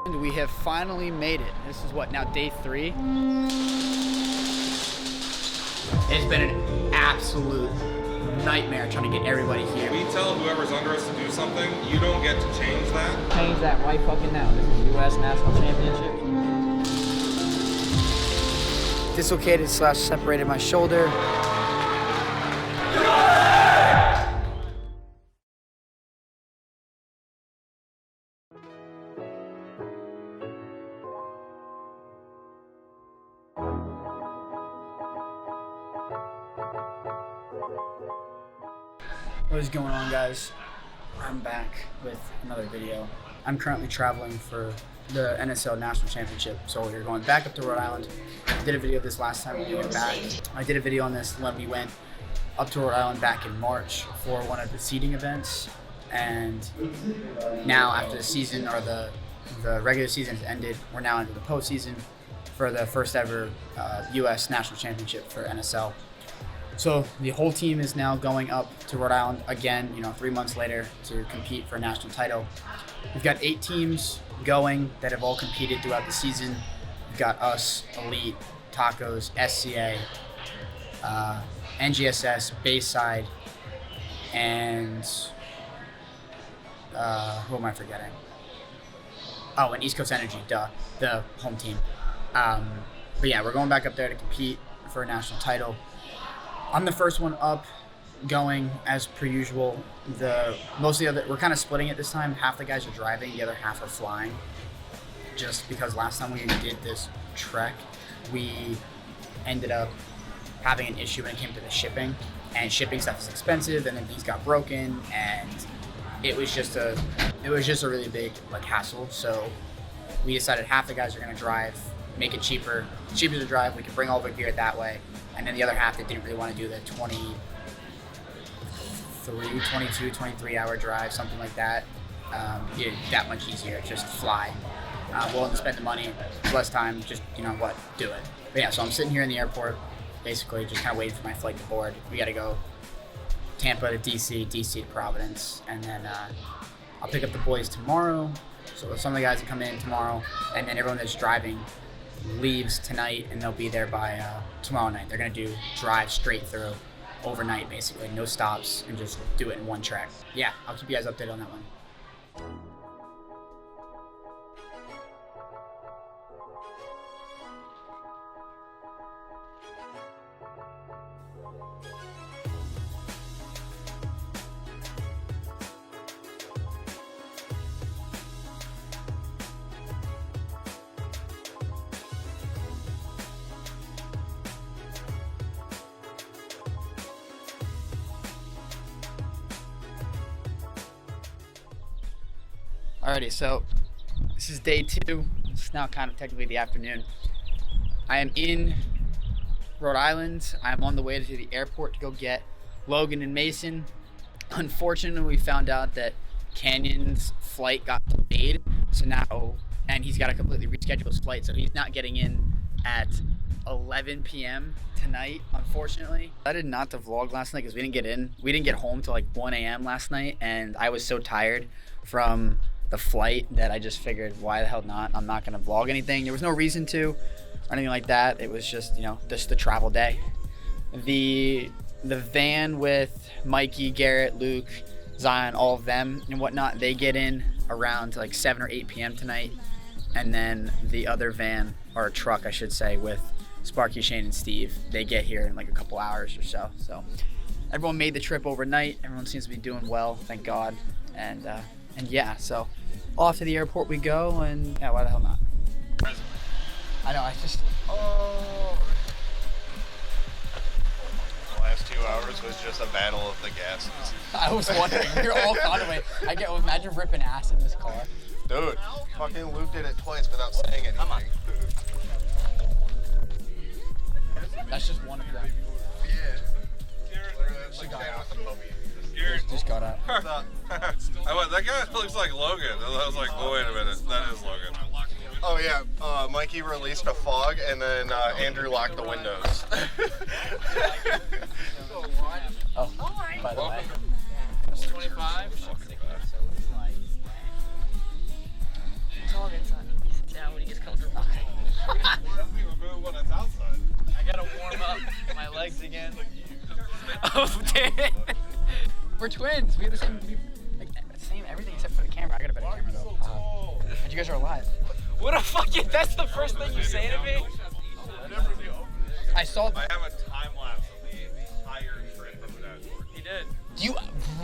We have finally made it. This is what, now day 3? It's been an absolute nightmare trying to get everybody here. We tell whoever's under us to do something, you don't get to change that. Change that right fucking now. This is US National Championship. Dislocated / separated my shoulder. What is going on, guys? I'm back with another video. I'm currently traveling for the NSL National Championship, so we're going back up to Rhode Island. I did a video of this last time we went back. I did a video on this when we went up to Rhode Island back in March for one of the seeding events, and now after the season, or the regular season has ended, we're now into the postseason for the first ever US National Championship for NSL. So the whole team is now going up to Rhode Island again, 3 months later, to compete for a national title. We've got 8 teams going that have all competed throughout the season. We've got us, Elite, Tacos, SCA, NGSS, Bayside, and who am I forgetting? Oh, and East Coast Energy, the home team. But yeah, we're going back up there to compete for a national title. I'm the first one up, going as per usual. We're kind of splitting it this time. Half the guys are driving, the other half are flying. Just because last time we did this trek, we ended up having an issue when it came to the shipping. And shipping stuff is expensive, and then these got broken, and it was just a really big hassle. So we decided half the guys are gonna drive, make it cheaper to drive. We can bring all the gear that way. And then the other half that didn't really want to do the 23 hour drive, something like that. That much easier, just fly. Willing to spend the money, less time, just, do it. But yeah, so I'm sitting here in the airport, basically just kind of waiting for my flight to board. We got to go Tampa to DC to Providence, and then I'll pick up the boys tomorrow. So some of the guys that come in tomorrow, and then everyone that's driving leaves tonight, and they'll be there by tomorrow night. They're going to drive straight through overnight, basically, no stops, and just do it in one track. Yeah, I'll keep you guys updated on that one. Alrighty, so this is day 2. It's now kind of technically the afternoon. I am in Rhode Island. I'm on the way to the airport to go get Logan and Mason. Unfortunately, we found out that Canyon's flight got delayed, and he's got to completely reschedule his flight, so he's not getting in at 11 p.m. tonight, unfortunately. I did not to vlog last night because we didn't get home till 1 a.m. last night, and I was so tired from the flight that I just figured, why the hell not? I'm not gonna vlog anything. There was no reason to or anything like that. It was just, just the travel day. The van with Mikey, Garrett, Luke, Zion, all of them and whatnot, they get in around 7 or 8 p.m. tonight. And then the other van, or truck I should say, with Sparky, Shane, and Steve, they get here in a couple hours or so. So everyone made the trip overnight. Everyone seems to be doing well, thank God. And yeah, so off to the airport we go, and yeah, why the hell not? I know, The last 2 hours was just a battle of the gases. I was wondering, you're all conway. Imagine ripping ass in this car. Dude, fucking Luke did it twice without saying anything. Come on. That's just one of them. Yeah. Just got out. I went, that guy looks like Logan. I was like, oh, wait a minute, that is Logan. Oh yeah, Mikey released a fog, and then Andrew locked the windows. Oh, by the way. 25. It's all good, son. legs again. Oh, damn. We're twins. We have the same, same everything except for the camera. I got a better camera though. And you guys are alive. What a fucking, that's the first thing you say to me? I saw. I have a time lapse of the entire trip of that. He did. You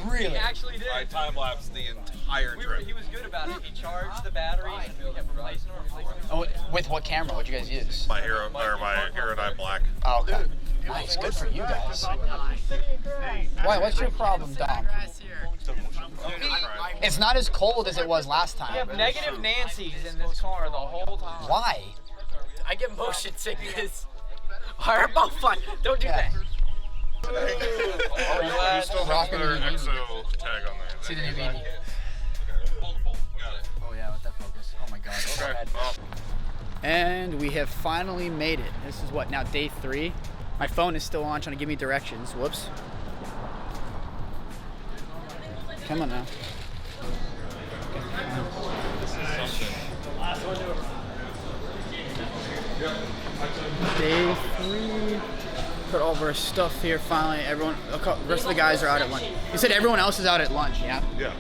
really? He actually did. I time lapsed the entire trip. He was good about it. He charged the batteries and we kept replacing them. Oh, with what camera? What'd you guys use? My Hero 9 Black. Oh, okay. Nice. Good for you guys. Why? What's your problem, Dom? It's not as cold as it was last time. We have negative Nancy's in this car the whole time. Why? I get motion sickness. Alright, oh fuck. Don't do that. You still have their EXO tag on there. See the new beanie. Oh yeah, let that focus. Oh my god. Okay. Well. And we have finally made it. This is what, now day 3? My phone is still on, trying to give me directions. Whoops. Come on now. Day 3. Put all of our stuff here finally. Everyone, the rest of the guys are out at lunch. You said everyone else is out at lunch, yeah? Yeah.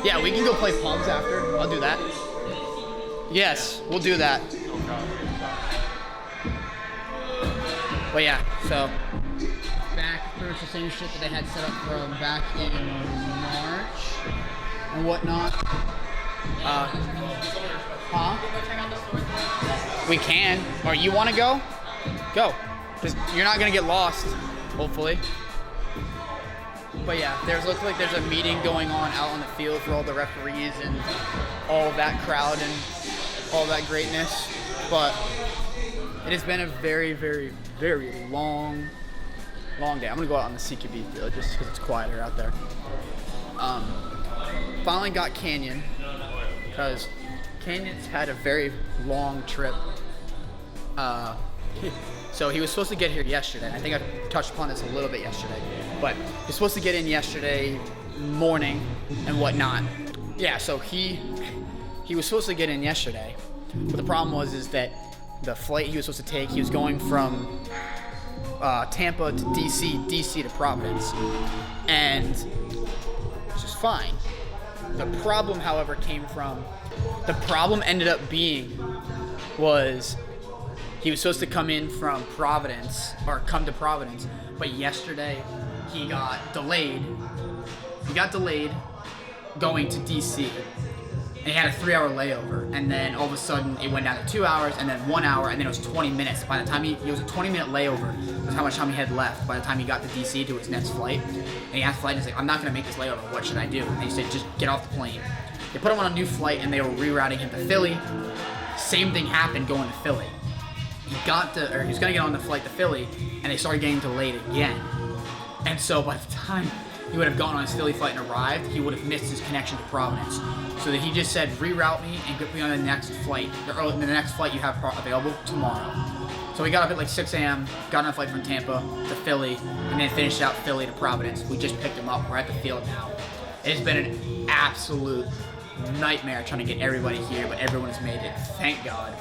Yeah, we can go play pubs after. I'll do that. Yes, we'll do that. But yeah, so back pretty much the same shit that they had set up from back in March and whatnot. We can. Or you want to go? Go. Just, you're not gonna get lost, hopefully. But yeah, looks like there's a meeting going on out on the field for all the referees and all of that crowd and all that greatness. But it has been a very, very, very long day. I'm gonna go out on the CQB field just because it's quieter out there. Finally got Canyon because Canyon's had a very long trip. So he was supposed to get here yesterday. I think I touched upon this a little bit yesterday, but he was supposed to get in yesterday morning and whatnot. Yeah, so he was supposed to get in yesterday, but the problem is that the flight he was supposed to take, he was going from Tampa to DC to Providence, and which is fine. The problem, however, ended up being was he was supposed to come in from Providence, or come to Providence, but yesterday he got delayed. He got delayed going to DC, and he had a 3-hour layover, and then all of a sudden it went down to 2 hours, and then 1 hour, and then it was 20 minutes. By the time it was a 20-minute layover, that's how much time he had left by the time he got to DC to his next flight. And he asked the flight, he's like, I'm not gonna make this layover, what should I do? And they said, just get off the plane. They put him on a new flight, and they were rerouting him to Philly. Same thing happened going to Philly. He was gonna get on the flight to Philly, and they started getting delayed again. And so by the time he would have gone on his Philly flight and arrived, he would have missed his connection to Providence. So that he just said, reroute me and get me on the next flight, or the next flight you have available tomorrow. So we got up at like 6 a.m., got on a flight from Tampa to Philly, and then finished out Philly to Providence. We just picked him up. We're at the field now. It has been an absolute nightmare trying to get everybody here, but everyone has made it, thank God.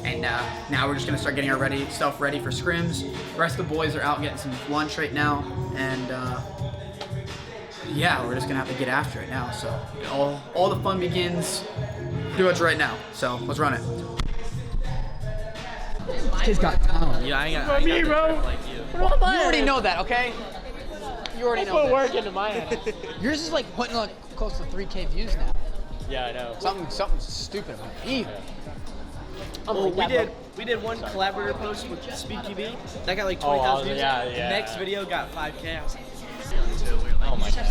And now we're just gonna start getting our stuff ready for scrims. The rest of the boys are out getting some lunch right now, and yeah, we're just gonna have to get after it now. So all the fun begins pretty much right now. So let's run it. Kid's got talent. Yeah, I got me, bro. Like you. You already know that, okay? You already know that. Put work into my head. Yours is like putting like close to 3K views now. Yeah, I know. Something stupid about it. Well, we did one collaborator post with SpeedQB. That got like 20,000 views. Yeah. The next video got 5K. I was like, Oh my god.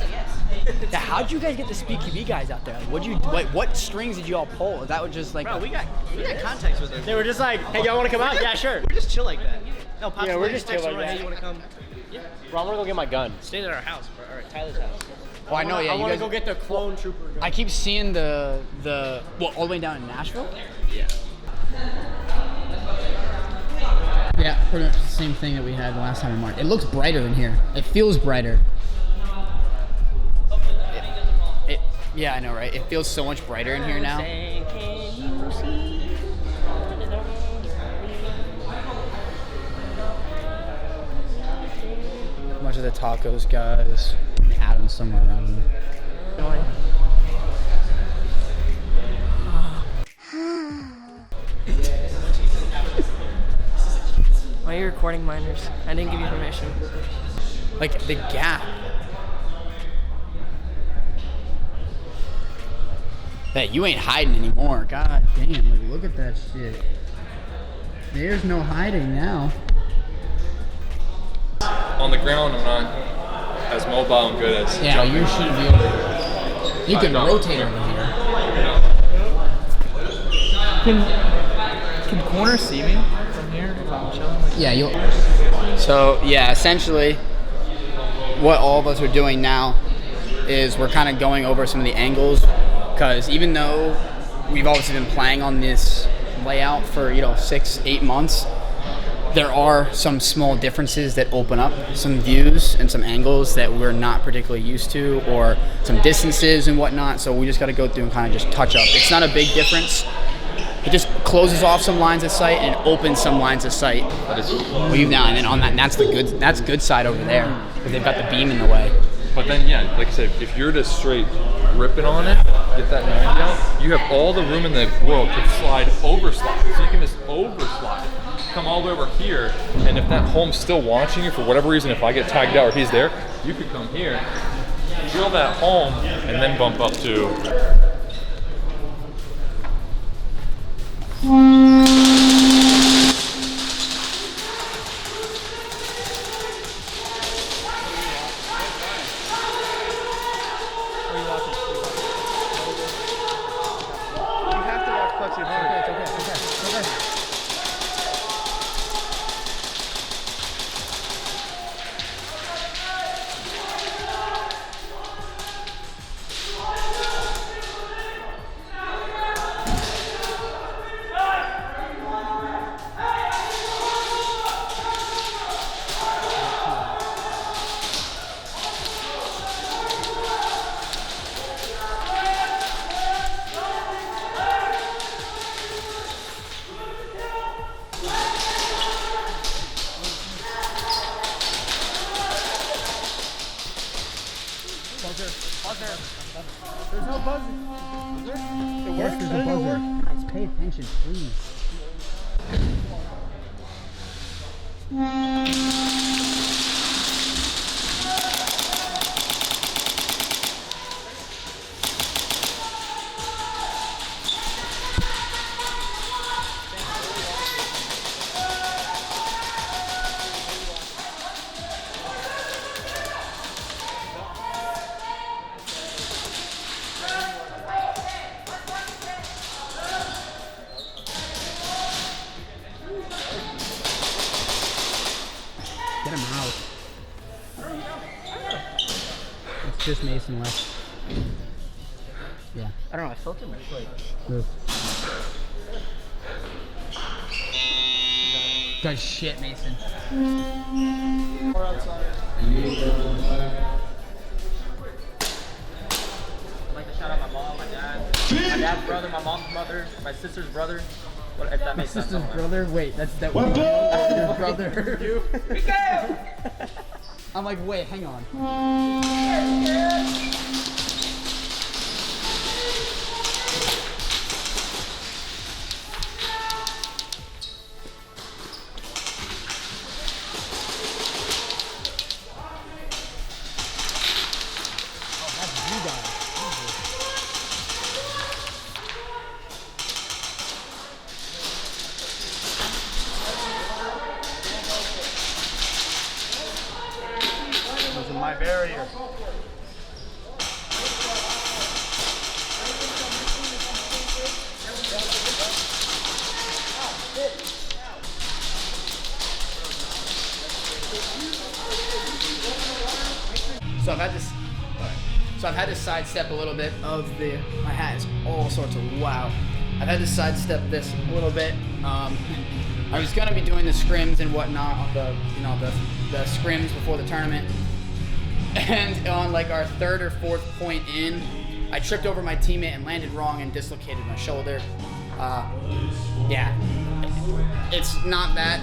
Yeah, how'd you guys get the SpeedQB guys out there? Like, what strings did you all pull? Is that what just like? bro, we got contacts with them. They were just like, hey, y'all want to come out? Yeah, sure. We're just chill like that. No, Pops Yeah, we're just chill like Hey, that. you want to come? Bro, I'm gonna go get my gun. Stay at our house, bro. Or at Tyler's house. Oh, I know. Yeah, I you want to guys. go get the clone trooper gun. I keep seeing the all the way down in Nashville. Yeah. Yeah, pretty much the same thing that we had the last time in March. It looks brighter in here. It feels brighter. Yeah, I know, right? It feels so much brighter in here now. How much of the tacos, guys? Had them somewhere around here. Why are you recording minors? I didn't give you permission. Like the gap. Hey, you ain't hiding anymore. God damn, like, look at that shit. There's no hiding now. On the ground, I'm not as mobile and good as Yeah, jumping. you shouldn't be able to. You can rotate over here. Can corner see me from here if I'm chilling? Like, Yeah, you'll. So yeah, essentially, what all of us are doing now is we're kind of going over some of the angles, because even though we've obviously been playing on this layout for 6-8 months, there are some small differences that open up some views and some angles that we're not particularly used to, or some distances and whatnot. So we just got to go through and kind of just touch up. It's not a big difference. It just closes off some lines of sight and opens some lines of sight. Weave now and then on that. And that's good side over there, because they've got the beam in the way. But then, yeah, like I said, if you're just straight ripping on it, get that 90 out, you have all the room in the world to slide, overslide. So you can just overslide, come all the way over here, and if that home's still watching you for whatever reason, if I get tagged out or he's there, you could come here, drill that home, and then bump up to... There's no buzzer. Is there? Yes, there's a buzzer. Guys, pay attention, please. Get him out. It's just Mason left. Yeah. I don't know, I felt it in my foot. Move. Good shit, Mason. or outside. I'd like to shout out my mom, my dad's brother, my mom's mother, my sister's brother. What, if that makes sense. Sister's brother? Wait, that's that one. Your brother. You. I'm like, wait, hang on. My barrier. So I've had to sidestep a little bit of the. My hat is all sorts of wow. I've had to sidestep this a little bit. I was gonna be doing the scrims and whatnot on the scrims before the tournament, and on like our third or fourth point in, I tripped over my teammate and landed wrong and dislocated my shoulder. Yeah, it's not that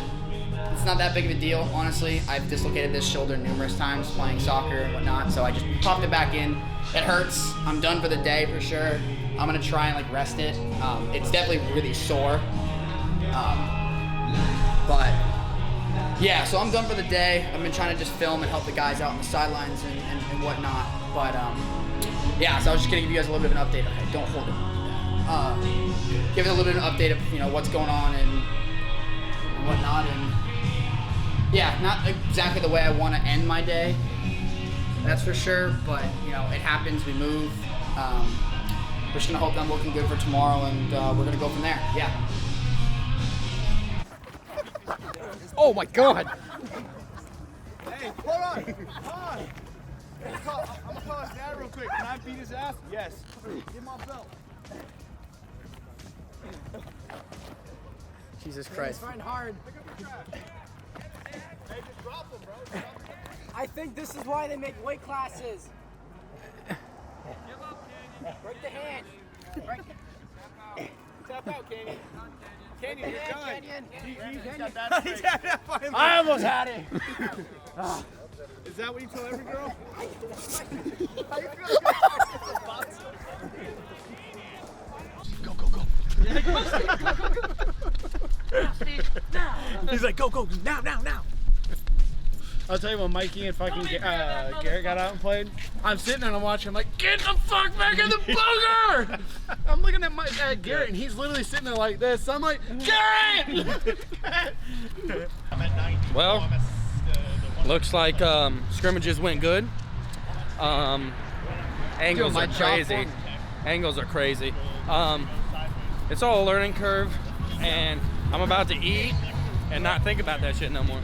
big of a deal, honestly. I've dislocated this shoulder numerous times playing soccer and whatnot, so I just popped it back in. It hurts. I'm done for the day for sure. I'm gonna try and like rest it. It's definitely really sore. But yeah, so I'm done for the day. I've been trying to just film and help the guys out on the sidelines and whatnot. But yeah, so I was just gonna give you guys a little bit of an update. Okay, don't hold it. Give it a little bit of an update of what's going on and whatnot. And yeah, not exactly the way I want to end my day. That's for sure. But it happens. We move. We're just gonna hope I'm looking good for tomorrow, and we're gonna go from there. Yeah. Oh my God! Hey, hold on! I'm gonna call his dad real quick. Can I beat his ass? Yes. Give my belt. Jesus Christ. It's fine hard. Hey, just drop him, bro. I think this is why they make weight classes. Break the hand. Tap out, Canyon. Canyon, you're done. I almost had it. Is that what you tell every girl? He's like, go, now. I'll tell you when Mikey and fucking Garrett got out and played, I'm sitting there and I'm watching, I'm like, get the fuck back in the booger! I'm looking at Garrett and he's literally sitting there like this. So I'm like, Garrett! Well, looks like scrimmages went good. Angles are crazy. Angles are crazy. It's all a learning curve, and I'm about to eat and not think about that shit no more.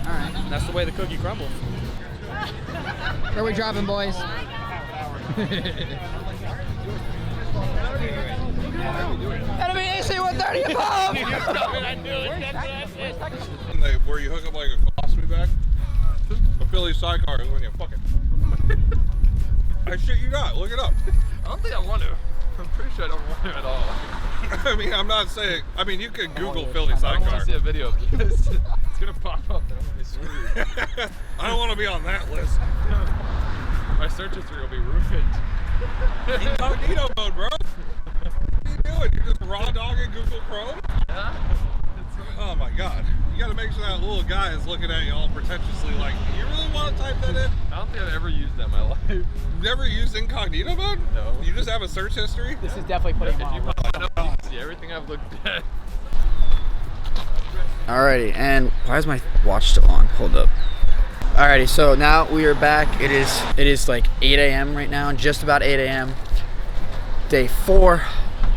All right. That's the way the cookie crumbles. Where are we dropping, boys? Enemy AC 130 above! Where you hook up like a colostomy bag? A Philly sidecar when you fuck it. I shit you not. Look it up. I don't think I want to. I'm pretty sure I don't want to at all. I mean, I'm not saying. I mean, you can Google Philly I don't want sidecar. to see a video of this. It's gonna pop up and I'm gonna be screwed. I don't want to be on that list. My search history will be ruined. Incognito mode, bro. What are you doing? You're just raw dogging Google Chrome? Yeah. Oh my God. You gotta make sure that little guy is looking at you all pretentiously like, you really want to type that in? I don't think I've ever used that in my life. You've never used incognito mode? No. You just have a search history? This is definitely putting If you on. want to know, you can see everything I've looked at. Alrighty, and why is my watch still on? Hold up. Alrighty, so now we are back. It is like 8 a.m. right now, just about 8 a.m. Day 4,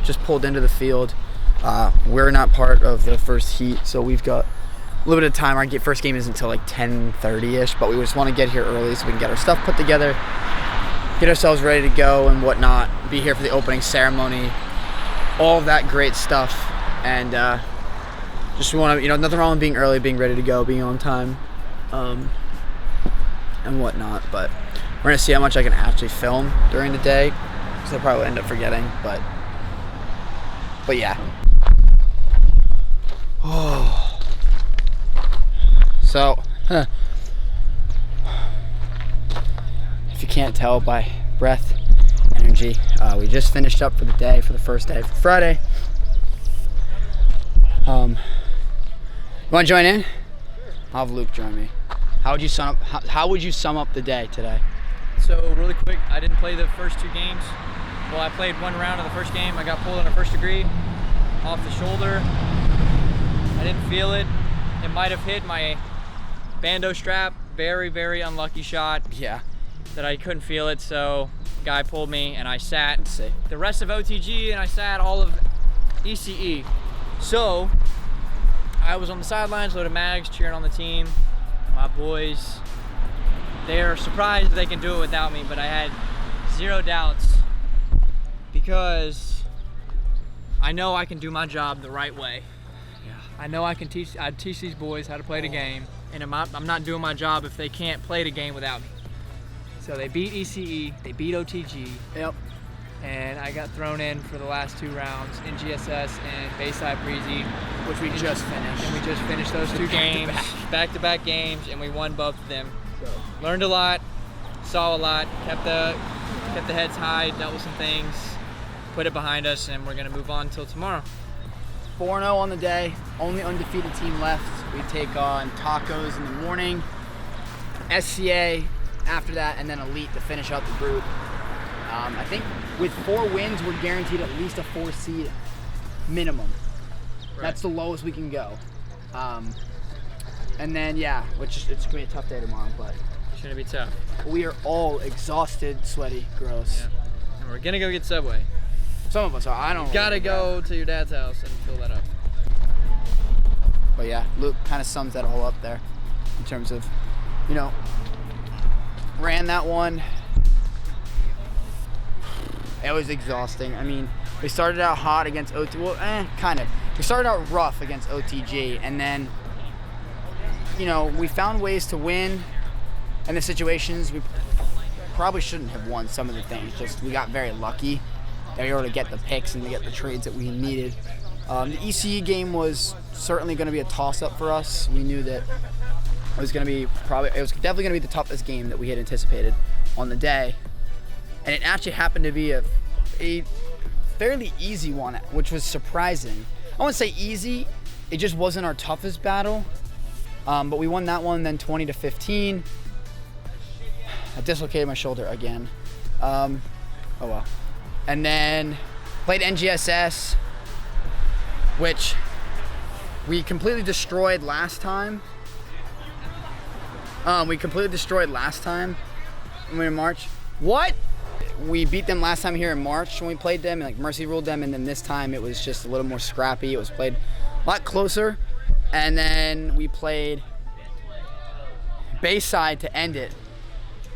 just pulled into the field. We're not part of the first heat, so we've got a little bit of time. Our first game isn't until like 10:30ish, but we just want to get here early so we can get our stuff put together, get ourselves ready to go and whatnot, be here for the opening ceremony, all of that great stuff. And just want to, nothing wrong with being early, being ready to go, being on time, and whatnot. But we're gonna see how much I can actually film during the day, because I'll probably end up forgetting. But yeah. Oh. So, if you can't tell by breath, energy, we just finished up for the day, for the first day, for Friday. You want to join in? Sure. I'll have Luke join me. How would you sum up? How would you sum up the day today? So really quick, I didn't play the first 2 games. Well, I played 1 round of the first game. I got pulled on a first degree off the shoulder. I didn't feel it. It might have hit my bando strap. Very, very unlucky shot. Yeah. That I couldn't feel it, so guy pulled me and I sat the rest of OTG and I sat all of ECE. So I was on the sidelines, loaded mags, cheering on the team. My boys, they're surprised they can do it without me, but I had 0 doubts because I know I can do my job the right way. Yeah. I know I'd teach these boys how to play the game, and I'm not doing my job if they can't play the game without me. So they beat ECE, they beat OTG. Yep. and I got thrown in for the last 2 rounds in GSS and Bayside Breezy, which we just finished. And we just finished those 2 games, back-to-back games, and we won both of them. So learned a lot, saw a lot, kept the heads high, dealt with some things, put it behind us, and we're gonna move on until tomorrow. 4-0 on the day, only undefeated team left. We take on Tacos in the morning, SCA after that, and then Elite to finish out the group. I think with 4 wins, we're guaranteed at least a 4 seed minimum. Right. That's the lowest we can go. And then, yeah, it's gonna be a tough day tomorrow, but it's gonna be tough. We are all exhausted, sweaty, gross. Yeah. And we're gonna go get Subway. Some of us are. I don't know. Gotta go to your dad's house and fill that up. But yeah, Luke kind of sums that all up there in terms of, you know, ran that one. It was exhausting. I mean, we started out hot against kind of. We started out rough against OTG, and then, you know, we found ways to win. And the situations we probably shouldn't have won some of the things. Just we got very lucky that we were able to get the picks and to get the trades that we needed. The ECE game was certainly going to be a toss-up for us. We knew that it was definitely going to be the toughest game that we had anticipated on the day. And it actually happened to be a fairly easy one, which was surprising. I wouldn't say easy, it just wasn't our toughest battle. But we won that one then 20-15. I dislocated my shoulder again. Oh well. And then played NGSS, which we completely destroyed last time. We completely destroyed last time when we were in March. What? We beat them last time here in March when we played them, and like mercy ruled them, and then this time it was just a little more scrappy. It was played a lot closer, and then we played Bayside to end it,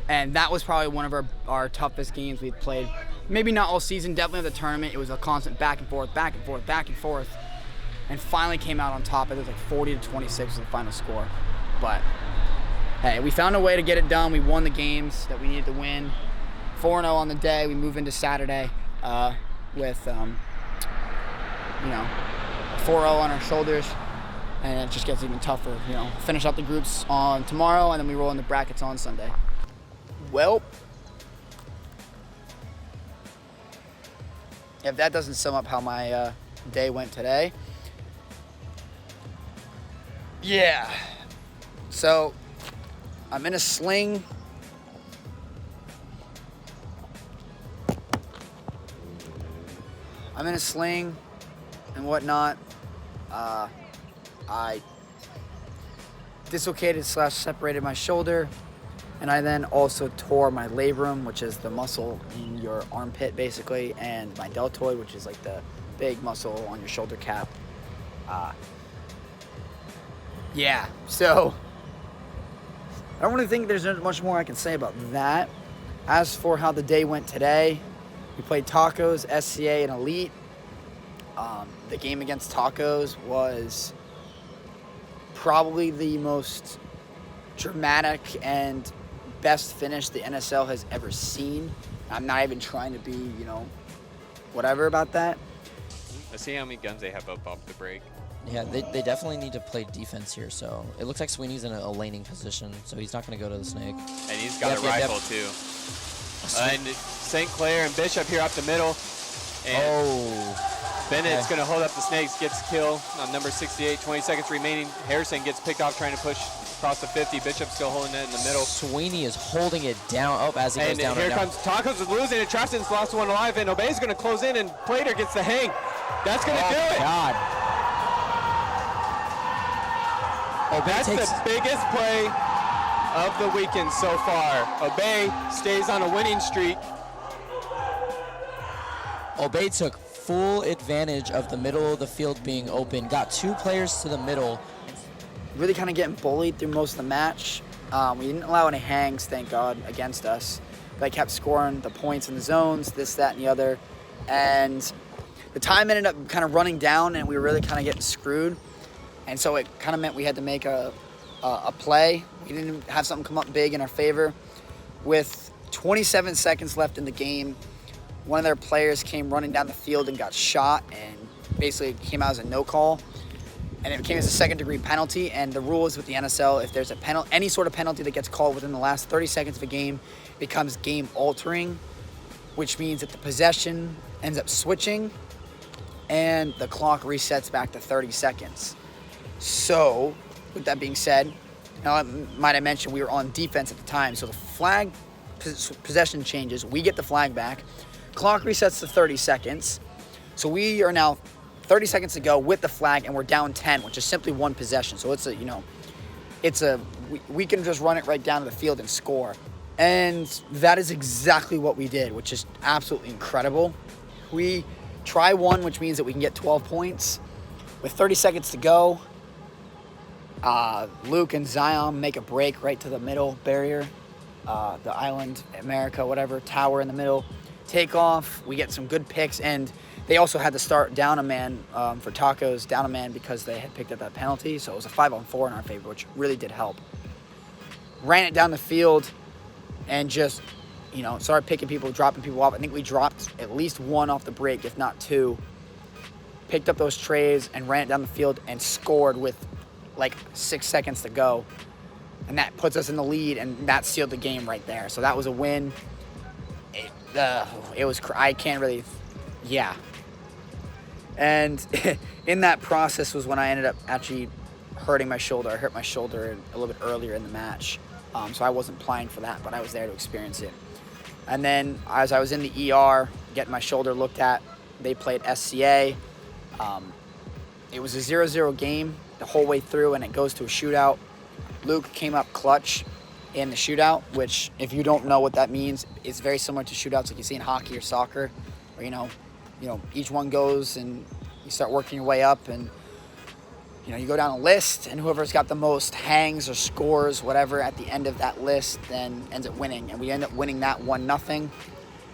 and that was probably one of our toughest games we've played. Maybe not all season, definitely of the tournament. It was a constant back and forth, back and forth, back and forth, and finally came out on top. It was like 40-26 was the final score, but hey, we found a way to get it done. We won the games that we needed to win. 4-0 on the day. We move into Saturday with, you know, 4-0 on our shoulders, and it just gets even tougher. You know, finish out the groups on tomorrow, and then we roll in the brackets on Sunday. Well, if that doesn't sum up how my day went today, yeah. So I'm in a sling. And whatnot. I dislocated / separated my shoulder, and I then also tore my labrum, which is the muscle in your armpit basically, and my deltoid, which is like the big muscle on your shoulder cap. Yeah, so I don't really think there's much more I can say about that. As for how the day went today, we played Tacos, SCA, and Elite. The game against Tacos was probably the most dramatic and best finish the NSL has ever seen. I'm not even trying to be, you know, whatever about that. Let's see how many guns they have up off the break. Yeah, they definitely need to play defense here. So it looks like Sweeney's in a laning position, so he's not going to go to the snake. And he's got a rifle too. And St. Clair and Bishop here up the middle. And Bennett's going to hold up the snakes, gets killed on number 68, 20 seconds remaining. Harrison gets picked off trying to push across the 50. Bishop still holding it in the middle. Sweeney is holding it down as he goes down. And here comes Tacos is losing it. Traston's the last one alive, and Obey's going to close in, and Plater gets the hang. That's going to do it. God. That's the biggest play of the weekend so far. Obey stays on a winning streak. Obey took full advantage of the middle of the field being open. Got 2 players to the middle. Really kind of getting bullied through most of the match. We didn't allow any hangs, thank God, against us. They kept scoring the points in the zones, this, that, and the other. And the time ended up kind of running down, and we were really kind of getting screwed. And so it kind of meant we had to make a play. We didn't have something come up big in our favor. With 27 seconds left in the game, one of their players came running down the field and got shot, and basically came out as a no call, and it came as a second-degree penalty. And the rule is with the NSL, if there's a penalty, any sort of penalty that gets called within the last 30 seconds of a game, becomes game-altering, which means that the possession ends up switching, and the clock resets back to 30 seconds. So, with that being said, now, might I mention we were on defense at the time, so the flag possession changes. We get the flag back. Clock resets to 30 seconds. So we are now 30 seconds to go with the flag, and we're down 10, which is simply one possession. So we can just run it right down to the field and score. And that is exactly what we did, which is absolutely incredible. We try one, which means that we can get 12 points. With 30 seconds to go, Luke and Zion make a break right to the middle barrier, the island, America, whatever, tower in the middle. Take off, we get some good picks, and they also had to start down a man for Tacos, down a man because they had picked up that penalty, so it was a 5-on-4 in our favor, which really did help. Ran it down the field and just, started picking people, dropping people off. I think we dropped at least one off the break, if not two. Picked up those trays and ran it down the field and scored with like 6 seconds to go. And that puts us in the lead, and that sealed the game right there. So that was a win. It was, I can't really, yeah. And in that process was when I ended up actually hurting my shoulder. I hurt my shoulder a little bit earlier in the match. So I wasn't playing for that, but I was there to experience it. And then as I was in the ER, getting my shoulder looked at, they played SCA. It was a 0-0 game the whole way through, and it goes to a shootout. Luke came up clutch in the shootout, which, if you don't know what that means, it's very similar to shootouts like you see in hockey or soccer, where each one goes and you start working your way up, and you go down a list, and whoever's got the most hangs or scores, whatever, at the end of that list, then ends up winning. And we end up winning that 1-0.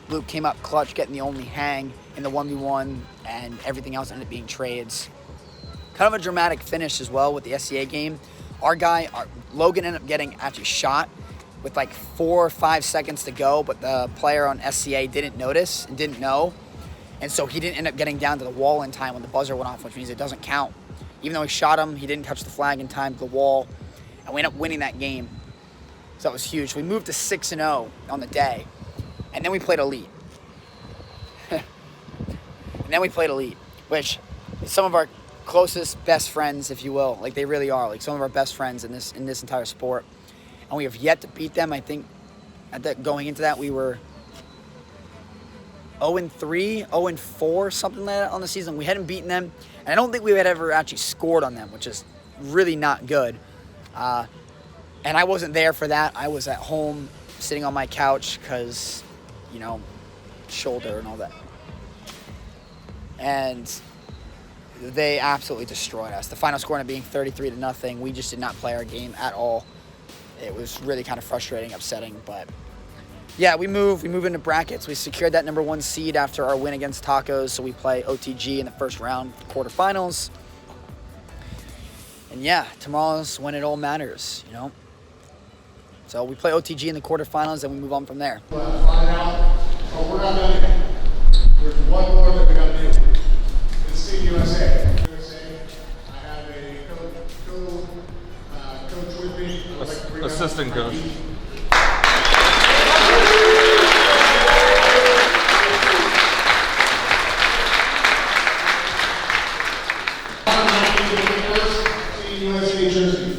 Luke came up clutch, getting the only hang in the 1v1, and everything else ended up being trades. Kind of a dramatic finish as well with the SCA game. Our guy, Logan, ended up getting actually shot with like 4 or 5 seconds to go, but the player on SCA didn't notice and didn't know. And so he didn't end up getting down to the wall in time when the buzzer went off, which means it doesn't count. Even though he shot him, he didn't touch the flag in time to the wall, and we ended up winning that game. So that was huge. We moved to 6-0 on the day, and then we played Elite. Which is some of our closest, best friends, if you will. Like, they really are. Like, some of our best friends in this entire sport. And we have yet to beat them. I think going into that, we were 0-3, 0-4, something like that on the season. We hadn't beaten them, and I don't think we had ever actually scored on them, which is really not good. And I wasn't there for that. I was at home sitting on my couch because, shoulder and all that. And they absolutely destroyed us. The final score ended up being 33-0. We just did not play our game at all. It was really kind of frustrating, upsetting, but yeah, we move into brackets. We secured that number 1 seed after our win against Tacos, so we play OTG in the first round, quarterfinals. And yeah, tomorrow's when it all matters, So we play OTG in the quarterfinals, and we move on from there. Find out, we're not done yet. There's one more that we got to do. It's Team USA. I have a coach with me. Assistant coach. Team USA jersey.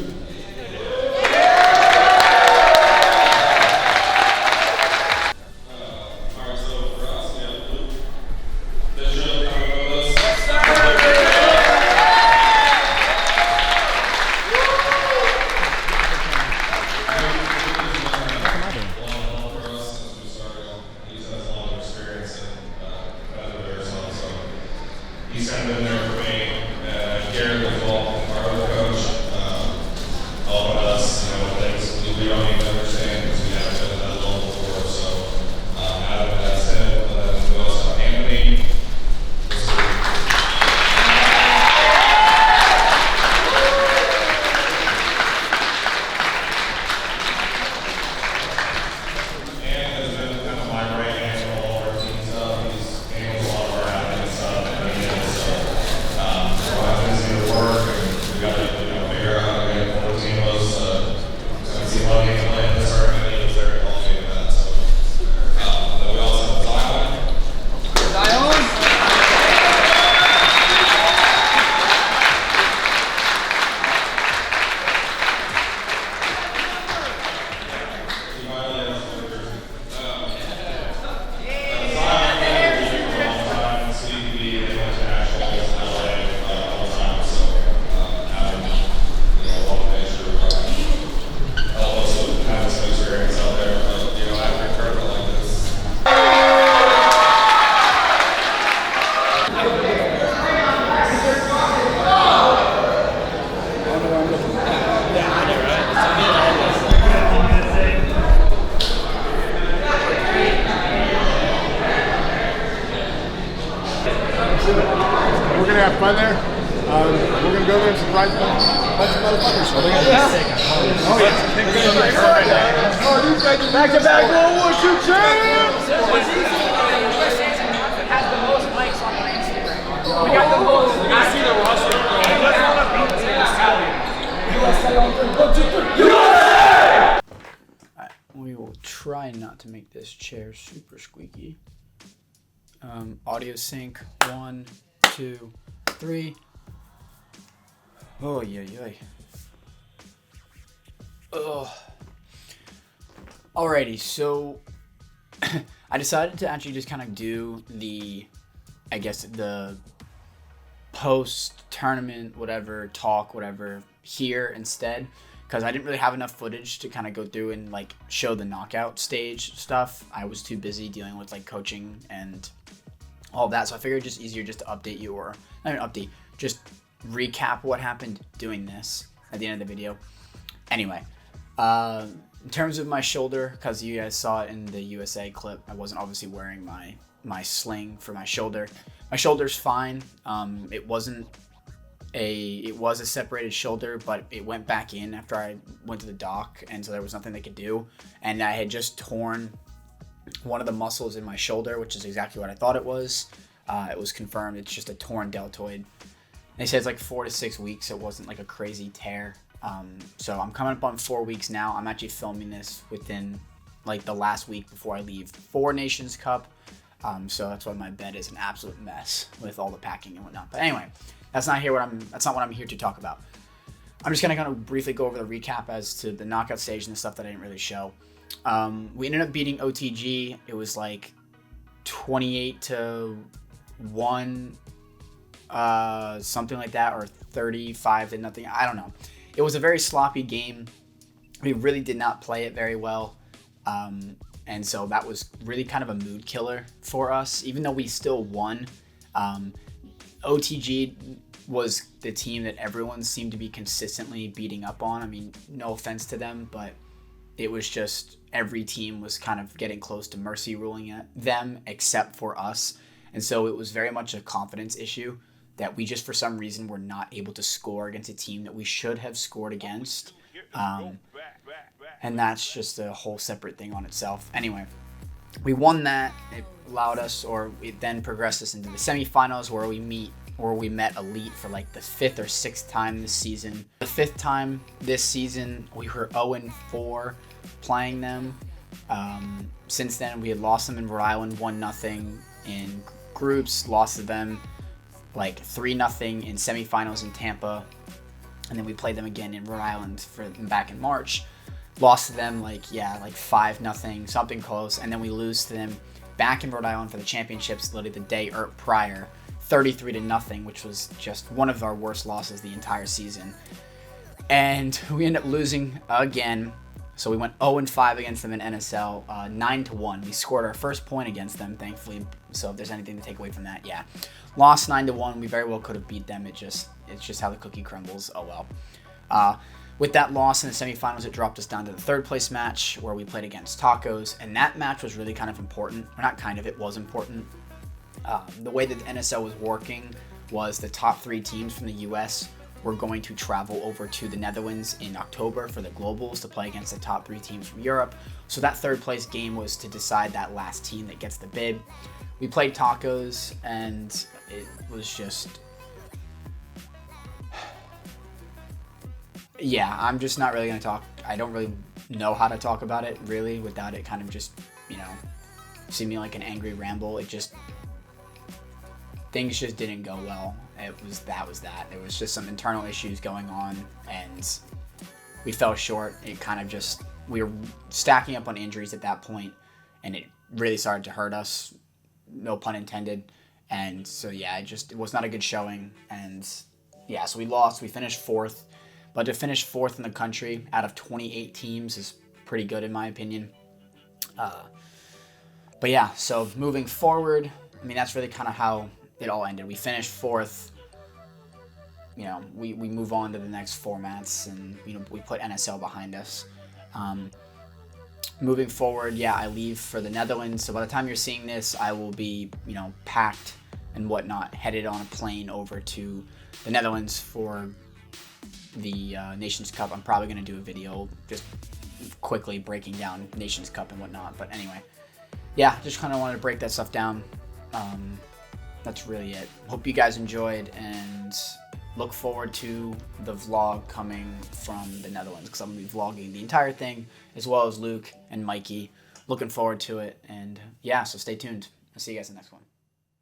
fun there. We're gonna go there and surprise a bunch of motherfuckers. Oh yeah. Back to back World War II champs. Has the most likes on my Instagram. We got the most. I see the roster. Alright, we will try not to make this chair super squeaky. Audio sync, 1, 2, 3. Oh yeah, yeah. Ugh. Alrighty, so I decided to actually just kind of do the, I guess, the post-tournament, whatever, talk, whatever, here instead, because I didn't really have enough footage to kind of go through and, like, show the knockout stage stuff. I was too busy dealing with, like, coaching and all that, so I figured just easier just to update you, or, not even update, just recap what happened doing this at the end of the video. Anyway, in terms of my shoulder, because you guys saw it in the USA clip, I wasn't obviously wearing my sling for my shoulder. My shoulder's fine. It was a separated shoulder, but it went back in after I went to the doc, and so there was nothing they could do. And I had just torn one of the muscles in my shoulder, which is exactly what I thought it was. It was confirmed. It's just a torn deltoid. They said it's like 4 to 6 weeks. It wasn't like a crazy tear. So I'm coming up on 4 weeks now. I'm actually filming this within like the last week before I leave for Nations Cup. So that's why my bed is an absolute mess with all the packing and whatnot. But anyway, that's not what I'm here to talk about. I'm just gonna kind of briefly go over the recap as to the knockout stage and the stuff that I didn't really show. We ended up beating OTG. It was like 28-1, something like that, or 35-0. I don't know. It was a very sloppy game. We really did not play it very well. And so that was really kind of a mood killer for us, even though we still won. OTG was the team that everyone seemed to be consistently beating up on. I mean, no offense to them, but it was just every team was kind of getting close to mercy ruling at them except for us. And so it was very much a confidence issue that we just for some reason were not able to score against a team that we should have scored against. And that's just a whole separate thing on itself. Anyway, we won that. It allowed us, or it then progressed us into the semifinals where we met Elite for like the 5th or 6th time this season. The 5th time this season, we were 0-4 playing them. Since then, we had lost them in Rhode Island 1-0 in groups, lost to them like 3-0 in semifinals in Tampa, and then we played them again in Rhode Island back in March. Lost to them like 5-0, something close, and then we lose to them back in Rhode Island for the championships literally the day prior, 33-0, which was just one of our worst losses the entire season. And we ended up losing again. So we went 0-5 against them in NSL, 9-1. We scored our first point against them, thankfully. So if there's anything to take away from that, yeah. Lost 9-1. We very well could have beat them. It's just how the cookie crumbles. Oh well. With that loss in the semifinals, it dropped us down to the 3rd place match where we played against Tacos, and that match was really kind of important. Or not kind of, it was important. The way that the NSL was working was the top 3 teams from the US were going to travel over to the Netherlands in October for the Globals to play against the top 3 teams from Europe. So that 3rd place game was to decide that last team that gets the bid. We played Tacos, and it was just... Yeah, I'm just not really going to talk. I don't really know how to talk about it, really, without it kind of just, seeming like an angry ramble. It just... Things just didn't go well. That was that. There was just some internal issues going on, and we fell short. It kind of just... We were stacking up on injuries at that point, and it really started to hurt us. No pun intended. And so, yeah, it was not a good showing. And, yeah, so we lost. We finished 4th. But to finish 4th in the country out of 28 teams is pretty good in my opinion. But yeah, so moving forward, I mean, that's really kind of how it all ended. We finished 4th. We move on to the next formats, and we put NSL behind us. Moving forward, yeah, I leave for the Netherlands. So by the time you're seeing this, I will be packed and whatnot, headed on a plane over to the Netherlands for the Nations Cup. I'm probably going to do a video just quickly breaking down Nations Cup and whatnot. But anyway, yeah, just kind of wanted to break that stuff down. That's really it. Hope you guys enjoyed, and look forward to the vlog coming from the Netherlands, because I'm going to be vlogging the entire thing, as well as Luke and Mikey. Looking forward to it, and yeah, so stay tuned. I'll see you guys in the next one.